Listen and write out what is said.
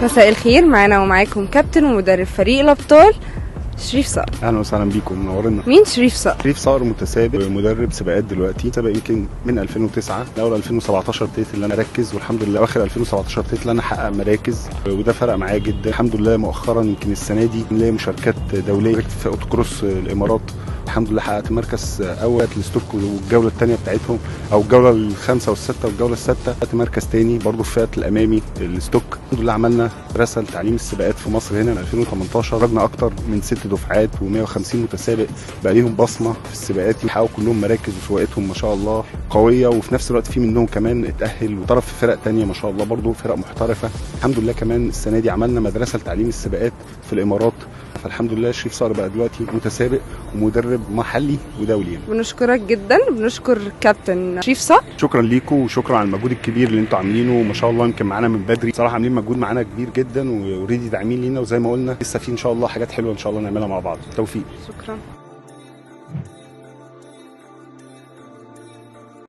مساء الخير، معانا ومعاكم كابتن ومدرب فريق الأبطال شريف صقر. اهلا وسهلا بيكم، منورنا. مين شريف صقر؟ شريف صقر متسابق مدرب سباقات دلوقتي، سابق يمكن من 2009 لاول 2017 ابتديت ان انا اركز، والحمد لله اواخر 2017 ابتديت ان انا احقق مراكز، وده فرق معايا جدا الحمد لله. مؤخرا يمكن السنه دي ليا مشاركات دوليه في اوتو كروس الامارات، الحمد لله حققت مركز اول للستوك والجوله الثانيه بتاعتهم، او الجوله الخامسه والسادسه والجوله السادسه حققت مركز ثاني برضه في الفئه الامامي الستوك. الحمد لله عملنا دراسه لتعليم السباقات في مصر هنا من 2018، خرجنا اكتر من 6 دفعات و150 متسابق بقى ليهم بصمه في السباقات، يحققوا كلهم مراكز وسواقتهم ما شاء الله قويه، وفي نفس الوقت في منهم كمان اتاهل وطرف في فرق ثانيه ما شاء الله برضه فرق محترفه. الحمد لله كمان السنه دي عملنا مدرسه لتعليم السباقات في الامارات، فالحمد لله شريف صقر بقى دلوقتي متسابق ومدرب محلي ودولي. بنشكرك جدا، بنشكر كابتن شريف صقر. شكرا ليكم وشكرا على المجهود الكبير اللي انتوا عاملينه، ما شاء الله يمكن معانا من بدري صراحه، عاملين مجهود معانا كبير جدا واوريدي داعمين لينا، وزي ما قلنا لسه في ان شاء الله حاجات حلوه ان شاء الله نعملها مع بعض. توفيق. شكرا.